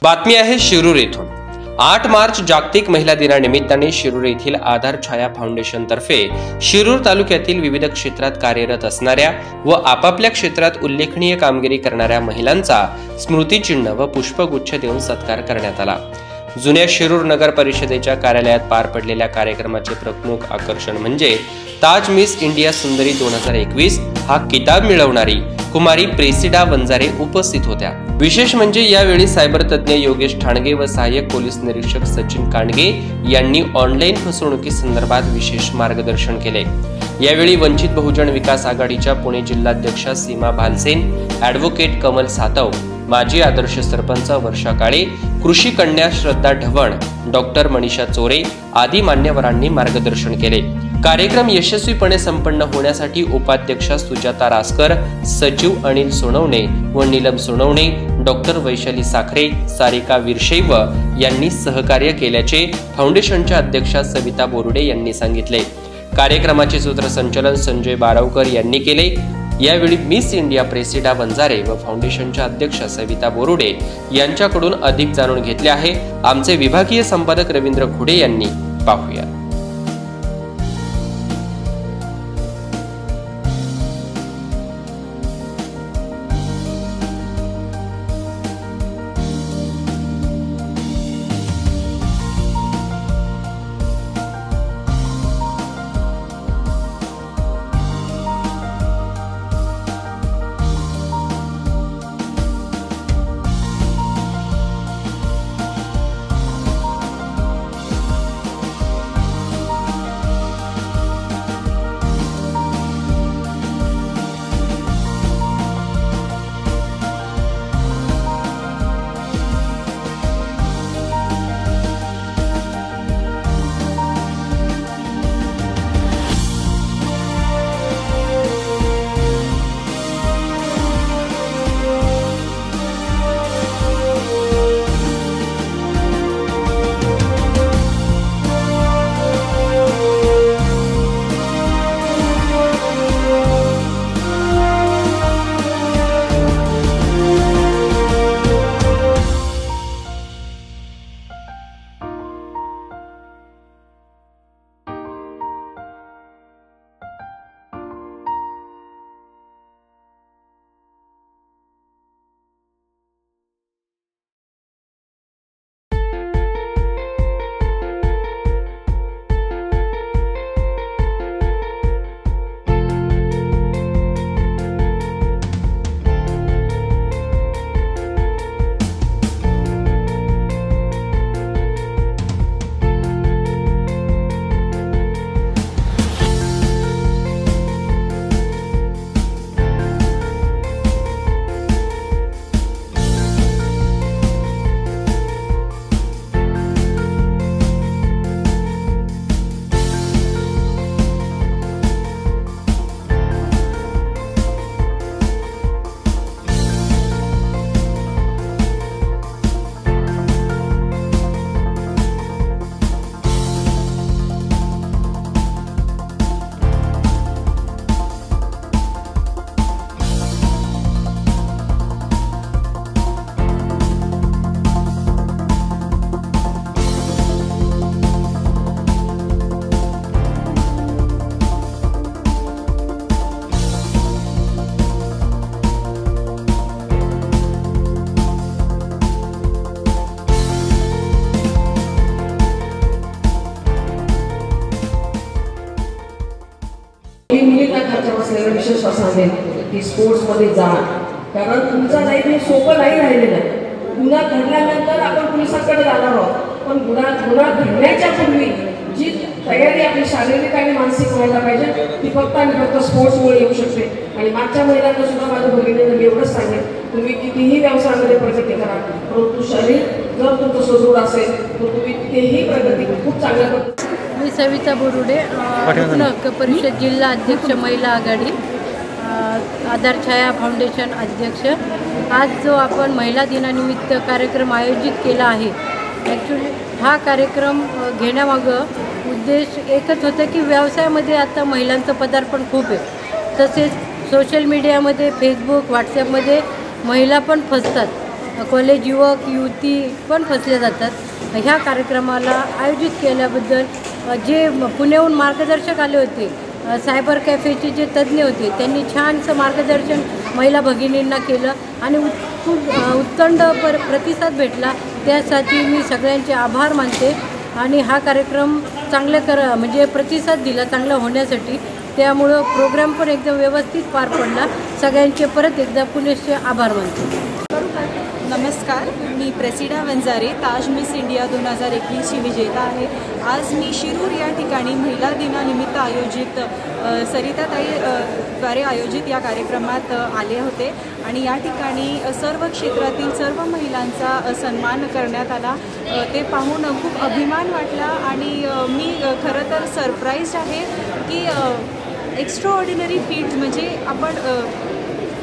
बातमी आहे शिरूर येथून। 8 मार्च जागतिक महिला दिनानिमित्ताने शिरूर येथील आधार छाया फाउंडेशन तर्फे शिरूर तालुक्यातील विविध क्षेत्रात कार्यरत असणाऱ्या व आपापल्या क्षेत्रात उल्लेखनीय कामगिरी करणाऱ्या महिलांचा स्मृतिचिन्ह व पुष्पगुच्छ देऊन सत्कार करण्यात आला। जुन्या शिरूर नगर परिषदेच्या कार्यालयात पार पडलेल्या कार्यक्रमाचे प्रमुख आकर्षण म्हणजे ताज मिस इंडिया सुंदरी 2021 हा किताब मिळवणारी कुमारी प्रेसिडा वंजारे उपस्थित होत्या। विशेष म्हणजे यावेळी सायबर तज्ञ योगेश ठाणगे व सहाय्यक पोलीस निरीक्षक सचिन कांडगे यांनी ऑनलाईन फसवणुकीसंदर्भात विशेष मार्गदर्शन केले। यावेळी वंचित बहुजन विकास आघाडीच्या पुणे जिल्हाध्यक्षा सीमा भालसेन, ॲडव्होकेट कमल सातव, माजी आदर्श सरपंच वर्षा काळे, कृषी कन्या श्रद्धा ढवण, डॉक्टर मनीषा चोरे आदी मान्यवरांनी मार्गदर्शन केले। कार्यक्रम यशस्वीपणे संपन्न होण्यासाठी उपाध्यक्षा सुजाता रासकर, सचिव अनिल सोनवणे व नीलम सोनवणे, डॉक्टर वैशाली साखरे, सारिका वीरशैव यांनी सहकार्य केल्याचे फाउंडेशनच्या अध्यक्षा सविता बोरुडे यांनी सांगितले। कार्यक्रमाचे सूत्रसंचालन संजय बारावकर यांनी केले। यावेळी मिस इंडिया प्रेसिडा वंजारे व फाउंडेशनच्या अध्यक्षा सविता बोरुडे यांच्याकडून अधिक जाणून घेतले आहे। आमचे विभागीय संपादक रवींद्र खुडे यांनी पाहूया। विशेष असावे की स्पोर्ट्समध्ये जा, कारण तुमचा लाईफ हे सोपं नाही राहिलेलं आहे। गुन्हा घडल्यानंतर आपण पोलिसांकडे जाणार आहोत, पण गुन्हा घडण्याच्या पूर्वी जी तयारी आपली शारीरिक आणि मानसिक व्हायला पाहिजे ती फक्त आणि फक्त स्पोर्ट्समुळे येऊ शकते। आणि मागच्या महिलांना सुद्धा माझ्या भगिनीने मी एवढंच सांगेन, तुम्ही कितीही व्यवसायामध्ये प्रगती करा, परंतु शरीर जर तुमचं सुदृढ असेल तर तुम्ही कितीही प्रगती खूप चांगल्या पद्धतीने। मी सविता बोरुडे, हक्क परिषद जिल्हा अध्यक्ष महिला आघाडी, आधार छाया फाउंडेशन अध्यक्ष। आज जो आपण महिला दिनानिमित्त कार्यक्रम आयोजित केला आहे, ॲक्च्युली हा कार्यक्रम घेण्यामागं उद्देश एकच होता की व्यवसायामध्ये आता महिलांचं पदार्पण खूप आहे, तसेच सोशल मीडियामध्ये फेसबुक व्हॉट्सॲपमध्ये महिला पण फसतात। कॉलेज युवक युवती पण फसले जातात. ह्या कार्यक्रमाला आयोजित केल्याबद्दल जे पुण्याहून मार्गदर्शक आले होते, सायबर कॅफेचे जे तज्ज्ञ होते, त्यांनी छानसं मार्गदर्शन महिला भगिनींना केलं आणि खूप उत्तंड प्रतिसाद भेटला. त्यासाठी मी सगळ्यांचे आभार मानते आणि हा कार्यक्रम म्हणजे प्रतिसाद दिला चांगला होण्यासाठी. त्यामुळं प्रोग्राम पण एकदम व्यवस्थित पार पडला. सगळ्यांचे परत एकदा पुनश्च आभार मानते. नमस्कार, मी प्रेसिडा वंजारे, ताज मिस इंडिया 2021ची विजेता आहे. आज मी शिरूर या ठिकाणी महिला दिनानिमित्त आयोजित सरिताताई द्वारे आयोजित या कार्यक्रमात आले होते आणि या ठिकाणी सर्व क्षेत्रातील सर्व महिलांचा सन्मान करण्यात आला. ते पाहून खूप अभिमान वाटला आणि मी खरं तर सरप्राईज आहे की एक्स्ट्रा ऑर्डिनरी फील्ड म्हणजे आपण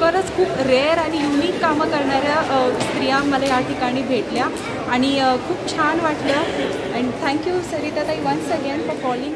खरंच खूप रेअर आणि युनिक कामं करणाऱ्या स्त्रिया मला या ठिकाणी भेटल्या आणि खूप छान वाटलं. अँड थँक्यू सरिताताई वन्स अगेन फॉर कॉलिंग.